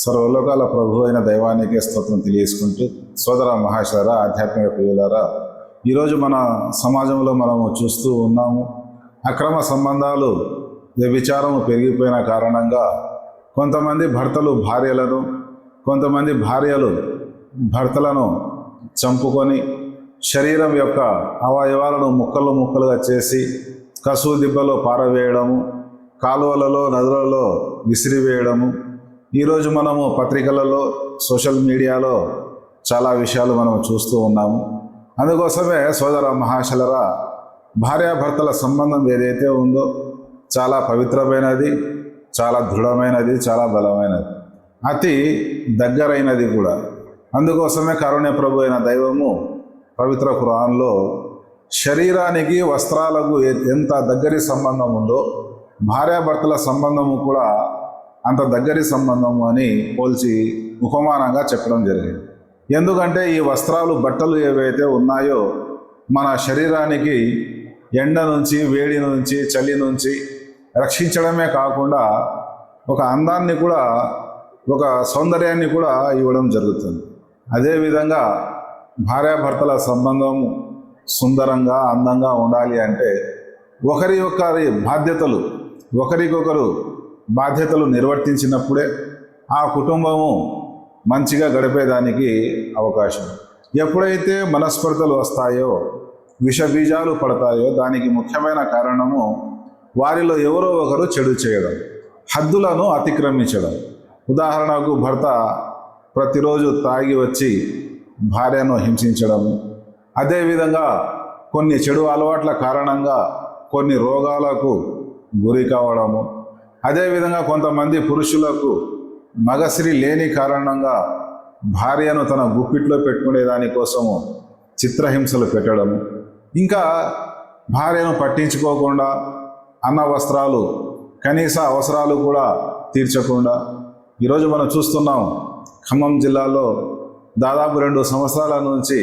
సర్వలోకాల ప్రభు అయిన దైవానికి స్తోత్రం తెలియజేసుకుంటూ, సోదర మహాశయులారా, ఆధ్యాత్మిక ప్రియులారా, ఈరోజు మన సమాజంలో మనము చూస్తూ ఉన్నాము. అక్రమ సంబంధాలు, వ్యభిచారము పెరిగిపోయిన కారణంగా కొంతమంది భర్తలు భార్యలను, కొంతమంది భార్యలు భర్తలను చంపుకొని శరీరం యొక్క అవయవాలను ముక్కలు ముక్కలుగా చేసి కసువు దిబ్బలో పారవేయడము, కాలువలలో నదులలో విసిరివేయడము. ఈరోజు మనము పత్రికలలో, సోషల్ మీడియాలో చాలా విషయాలు మనం చూస్తూ ఉన్నాము. అందుకోసమే సోదర మహాశయులారా, భార్యాభర్తల సంబంధం ఏదైతే ఉందో చాలా పవిత్రమైనది, చాలా దృఢమైనది, చాలా బలమైనది, అతి దగ్గరైనది కూడా. అందుకోసమే కారుణ్య ప్రభు అయిన దైవము పవిత్ర ఖురాన్లో శరీరానికి వస్త్రాలకు ఎంత దగ్గరి సంబంధం ఉందో భార్యాభర్తల సంబంధము కూడా అంత దగ్గరి సంబంధము అని పోల్చి ఉపమానంగా చెప్పడం జరిగింది. ఎందుకంటే ఈ వస్త్రాలు, బట్టలు ఏవైతే ఉన్నాయో మన శరీరానికి ఎండ నుంచి, వేడి నుంచి, చలి నుంచి రక్షించడమే కాకుండా ఒక అందాన్ని కూడా, ఒక సౌందర్యాన్ని కూడా ఇవ్వడం జరుగుతుంది. అదేవిధంగా భార్యాభర్తల సంబంధం సుందరంగా, అందంగా ఉండాలి అంటే ఒకరి బాధ్యతలు, ఒకరికొకరు బాధ్యతలు నిర్వర్తించినప్పుడే ఆ కుటుంబము మంచిగా గడిపేదానికి అవకాశం. ఎప్పుడైతే మనస్పర్ధలు వస్తాయో, విషబీజాలు పడతాయో, దానికి ముఖ్యమైన కారణము వారిలో ఎవరో ఒకరు చెడు చేయడం, హద్దులను అతిక్రమించడం. ఉదాహరణకు భర్త ప్రతిరోజు తాగి వచ్చి భార్యను హింసించడము, అదేవిధంగా కొన్ని చెడు అలవాట్ల కారణంగా కొన్ని రోగాలకు గురి కావడము, అదేవిధంగా కొంతమంది పురుషులకు మగసిరి లేని కారణంగా భార్యను తన గుప్పిట్లో పెట్టుకునే దానికోసము చిత్రహింసలు పెట్టడము, ఇంకా భార్యను పట్టించుకోకుండా అన్న వస్త్రాలు, కనీస అవసరాలు కూడా తీర్చకుండా. ఈరోజు మనం చూస్తున్నాం, ఖమ్మం జిల్లాలో దాదాపు 2 సంవత్సరాల నుంచి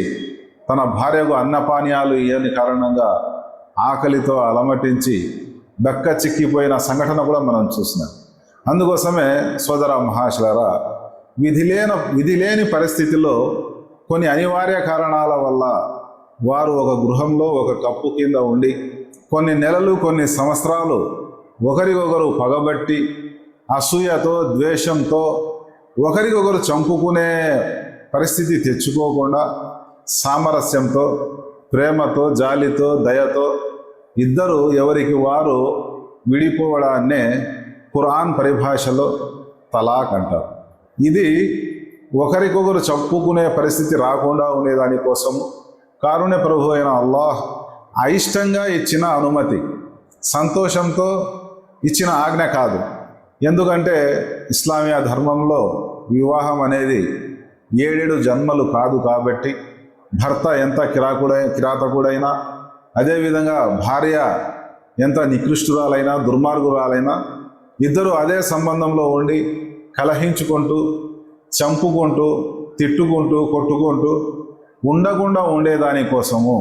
తన భార్యకు అన్నపానీయాలు ఇవ్వని కారణంగా ఆకలితో అలమటించి బెక్క చిక్కిపోయిన సంఘటన కూడా మనం చూసినాం. అందుకోసమే సోదర మహాశయులారా, విధి లేని పరిస్థితిలో కొన్ని అనివార్య కారణాల వల్ల వారు ఒక గృహంలో ఒక కప్పు కింద ఉండి కొన్ని నెలలు, కొన్ని సంవత్సరాలు ఒకరికొకరు పగబట్టి అసూయతో, ద్వేషంతో ఒకరికొకరు చంపుకునే పరిస్థితి తెచ్చుకోకుండా సామరస్యంతో, ప్రేమతో, జాలితో, దయతో ఇద్దరు ఎవరికి వారు విడిపోవడాన్నే ఖురాన్ పరిభాషలో తలాక్ అంటారు. ఇది ఒకరికొకరు చంపుకునే పరిస్థితి రాకుండా ఉండేదానికోసము కారుణ్య ప్రభు అయిన అల్లాహ్ అయిష్టంగా ఇచ్చిన అనుమతి, సంతోషంతో ఇచ్చిన ఆజ్ఞ కాదు. ఎందుకంటే ఇస్లామియా ధర్మంలో వివాహం అనేది 7 జన్మలు కాదు కాబట్టి భర్త ఎంత కిరాతకుడైనా, అదేవిధంగా భార్య ఎంత నికృష్టురాలైనా, దుర్మార్గురాలైనా ఇద్దరు అదే సంబంధంలో ఉండి కలహించుకుంటూ, చంపుకుంటూ, తిట్టుకుంటూ, కొట్టుకుంటూ ఉండకుండా ఉండేదానికోసము,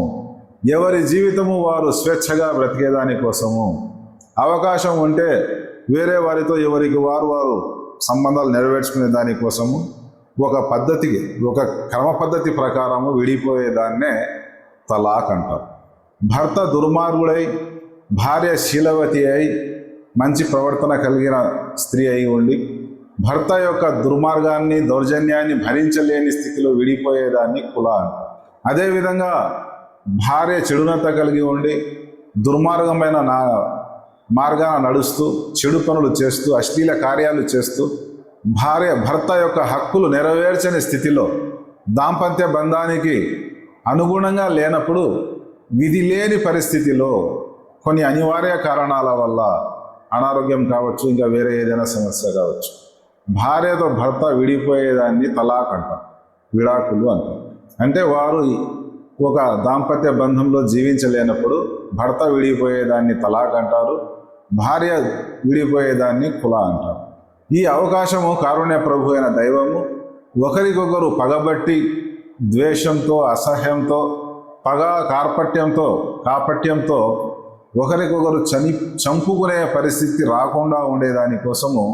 ఎవరి జీవితము వారు స్వేచ్ఛగా బ్రతికేదానికోసము, అవకాశం ఉంటే వేరే వారితో ఎవరికి వారు సంబంధాలు నెరవేర్చుకునే దానికోసము ఒక పద్ధతికి, ఒక క్రమ పద్ధతి ప్రకారము విడిపోయేదాన్నే తలాక్ అంటారు. భర్త దుర్మార్గుడై, భార్య శీలవతి అయి, మంచి ప్రవర్తన కలిగిన స్త్రీ అయి ఉండి భర్త యొక్క దుర్మార్గాన్ని, దౌర్జన్యాన్ని భరించలేని స్థితిలో విడిపోయేదాన్ని కులా అంటారు. అదేవిధంగా భార్య చెడునత కలిగి ఉండి దుర్మార్గమైన మార్గాన నడుస్తూ, చెడు పనులు చేస్తూ, అశ్లీల కార్యాలు చేస్తూ భర్త యొక్క హక్కులు నెరవేర్చని స్థితిలో, దాంపత్య బంధానికి అనుగుణంగా లేనప్పుడు, విధి లేని పరిస్థితిలో, కొన్ని అనివార్య కారణాల వల్ల అనారోగ్యం కావచ్చు, ఇంకా వేరే ఏదైనా సమస్య కావచ్చు, భార్యతో భర్త విడిపోయేదాన్ని తలాక్ అంటారు, విడాకులు అంటారు. అంటే వారు ఒక దాంపత్య బంధంలో జీవించలేనప్పుడు భర్త విడిపోయేదాన్ని తలాక్ అంటారు, భార్య విడిపోయేదాన్ని కులా అంటారు. ఈ అవకాశము కారుణ్య ప్రభు అయిన దైవము ఒకరికొకరు పగబట్టి, ద్వేషంతో, అసహ్యంతో, కాపట్యంతో ఒకరికొకరు చంపుకునే పరిస్థితి రాకుండా ఉండేదానికోసము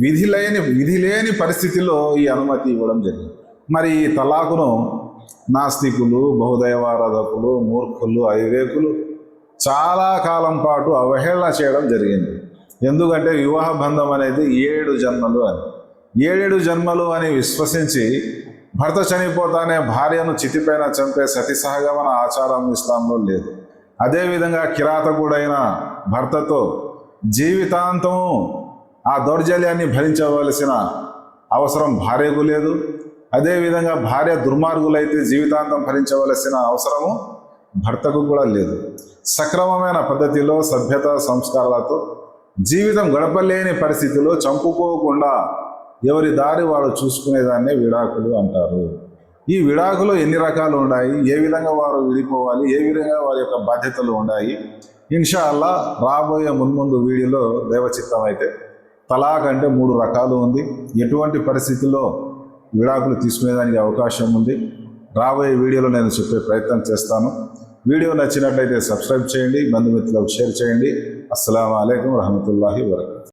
విధి లేని పరిస్థితిలో ఈ అనుమతి ఇవ్వడం జరిగింది. మరి ఈ తలాకును నాస్తికులు, బహుదైవారాధకులు, మూర్ఖులు, అవివేకులు చాలా కాలం పాటు అవహేళన చేయడం జరిగింది. ఎందుకంటే వివాహ బంధం అనేది 7 జన్మలు అని, 7 జన్మలు అని విశ్వసించి భర్త చనిపోతానే భార్యను చితిపైన చంపే సతి సహగమన ఆచారం ఇస్లాంలో లేదు. అదేవిధంగా కిరాతకుడైన భర్తతో జీవితాంతము ఆ దౌర్జన్యాన్ని భరించవలసిన అవసరం భార్యకు లేదు. అదేవిధంగా భార్య దుర్మార్గులైతే జీవితాంతం భరించవలసిన అవసరము భర్తకు కూడా లేదు. సక్రమమైన పద్ధతిలో సభ్యత సంస్కారాలతో జీవితం గడపలేని పరిస్థితిలో చంపుకోకుండా ఎవరి దారి వారు చూసుకునేదాన్నే విడాకులు అంటారు. ఈ విడాకులు ఎన్ని రకాలు ఉన్నాయి, ఏ విధంగా వారు విడిపోవాలి, ఏ విధంగా వారి యొక్క బాధ్యతలు ఉన్నాయి, ఇన్షా అల్లా రాబోయే మున్ముందు వీడియోలో దైవచిత్తం అయితే తలాక్ అంటే 3 రకాలు ఉంది, ఎటువంటి పరిస్థితుల్లో విడాకులు తీసుకునేదానికి అవకాశం ఉంది, రాబోయే వీడియోలో నేను చెప్పే ప్రయత్నం చేస్తాను. వీడియో నచ్చినట్లయితే సబ్స్క్రైబ్ చేయండి, బంధుమిత్రులకు షేర్ చేయండి. అస్సలాము అలైకుం వరహమతుల్లాహి వబరకాతుహు.